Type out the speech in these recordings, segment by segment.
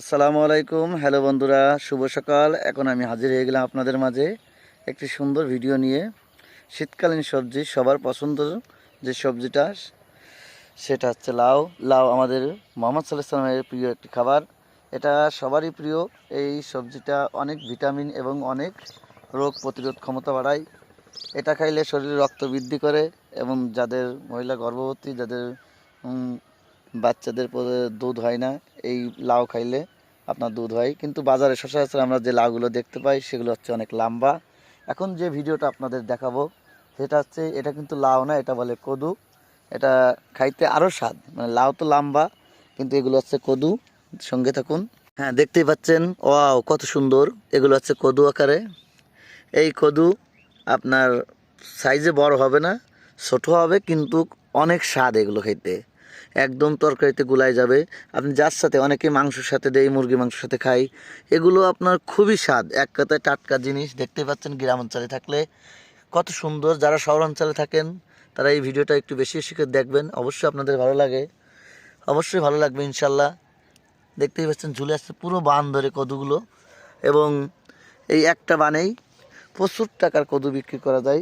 আসসালামু আলাইকুম। হ্যালো বন্ধুরা, শুভ সকাল। এখন আমি হাজির হয়ে গেলাম আপনাদের মাঝে একটি সুন্দর ভিডিও নিয়ে। শীতকালীন সবজি, সবার পছন্দ যে সবজিটা সেটা হচ্ছে লাউ। লাউ আমাদের মোহাম্মদ সাল্লাল্লাহু আলাইহি ওয়াসাল্লামের প্রিয় একটি খাবার। এটা সবারই প্রিয়। এই সবজিটা অনেক ভিটামিন এবং অনেক রোগ প্রতিরোধ ক্ষমতা বাড়ায়। এটা খাইলে শরীরে রক্ত বৃদ্ধি করে এবং যাদের মহিলা গর্ভবতী, যাদের বাচ্চাদের দুধ হয় না, এই লাউ খাইলে আপনার দুধ হয়। কিন্তু বাজারে সচরাচর আমরা যে লাউগুলো দেখতে পাই সেগুলো হচ্ছে অনেক লম্বা। এখন যে ভিডিওটা আপনাদের দেখাবো সেটা হচ্ছে, এটা কিন্তু লাউ না, এটা বলে কদু। এটা খাইতে আরও স্বাদ, মানে লাউ তো লম্বা কিন্তু এগুলো হচ্ছে কদু। সঙ্গে থাকুন। হ্যাঁ, দেখতেই পাচ্ছেন, ওয়াও কত সুন্দর। এগুলো হচ্ছে কদু আকারে। এই কদু আপনার সাইজে বড় হবে না, ছোট হবে, কিন্তু অনেক স্বাদ এগুলো খেতে। একদম তরকারিতে গুলাই যাবে। আপনি যার সাথে, অনেকে মাংসের সাথে দেয়, মুরগি মাংসের সাথে খাই। এগুলো আপনার খুবই স্বাদ, এক কথায় টাটকা জিনিস। দেখতে পাচ্ছেন গ্রাম অঞ্চলে থাকলে কত সুন্দর। যারা শহর অঞ্চলে থাকেন তারা এই ভিডিওটা একটু বেশি বেশি করে দেখবেন, অবশ্যই আপনাদের ভালো লাগে, অবশ্যই ভালো লাগবে ইনশাল্লাহ। দেখতেই পাচ্ছেন ঝুলে আসছে পুরো বান ধরে কদুগুলো, এবং এই একটা বানেই প্রচুর টাকার কদু বিক্রি করা যায়।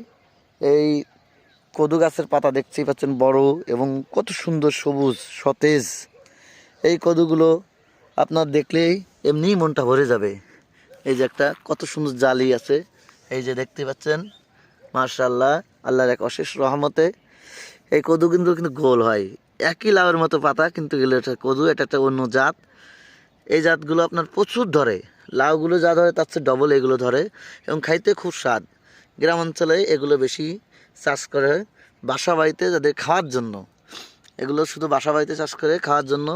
এই কদু গাছের পাতা দেখতেই পাচ্ছেন বড় এবং কত সুন্দর সবুজ সতেজ। এই কদুগুলো আপনার দেখলেই এমনিই মনটা ভরে যাবে। এই যে একটা কত সুন্দর জালি আছে, এই যে দেখতে পাচ্ছেন, মাশাআল্লাহ, আল্লাহর এক অশেষ রহমতে। এই কদু কিন্তু গোল হয়, একই লাউয়ের মতো পাতা, কিন্তু এগুলো একটা কদু, এটা একটা অন্য জাত। এই জাতগুলো আপনার প্রচুর ধরে। লাউগুলো যা ধরে তার চেয়ে ডবল এগুলো ধরে, এবং খাইতে খুব স্বাদ। গ্রাম অঞ্চলে এগুলো বেশি চাষ করে বাসা বাড়িতে, যাদের খাওয়ার জন্য। এগুলো শুধু বাসা বাড়িতে চাষ করে খাওয়ার জন্য।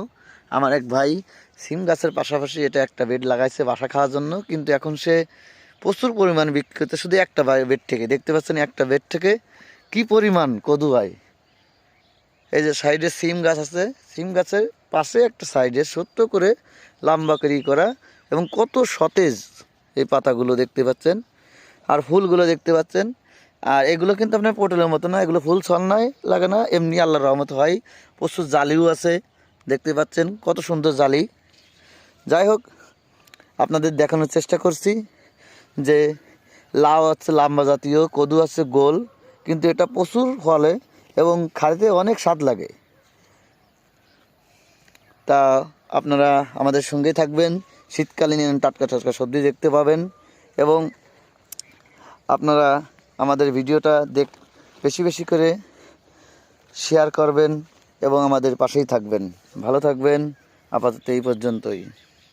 আমার এক ভাই সিম গাছের পাশাপাশি এটা একটা বেড লাগাইছে বাসা খাওয়ার জন্য, কিন্তু এখন সে প্রচুর পরিমাণ বিক্রি করতে, শুধু একটা বেড থেকে। দেখতে পাচ্ছেন একটা বেড থেকে কি পরিমাণ কদু হয়। এই যে সাইডে সিম গাছ আছে, সিম গাছের পাশে একটা সাইডে ছোট্ট করে লম্বা করা, এবং কত সতেজ এই পাতাগুলো দেখতে পাচ্ছেন, আর ফুলগুলো দেখতে পাচ্ছেন। আর এগুলো কিন্তু আপনার পটলের মতো না, এগুলো ফুল ছলনায় লাগে না, এমনি আল্লাহর রহমত হয়। প্রচুর জালিও আছে, দেখতে পাচ্ছেন কত সুন্দর জালি। যাই হোক, আপনাদের দেখানোর চেষ্টা করছি যে লাউ হচ্ছে লম্বা জাতীয়, কদু আছে গোল, কিন্তু এটা প্রচুর ফলে এবং খাইতে অনেক স্বাদ লাগে। তা আপনারা আমাদের সঙ্গে থাকবেন, শীতকালীন টাটকা টাটকা সবজি দেখতে পাবেন, এবং আপনারা আমাদের ভিডিওটা বেশি বেশি করে শেয়ার করবেন এবং আমাদের পাশেই থাকবেন। ভালো থাকবেন। আপাতত এই পর্যন্তই।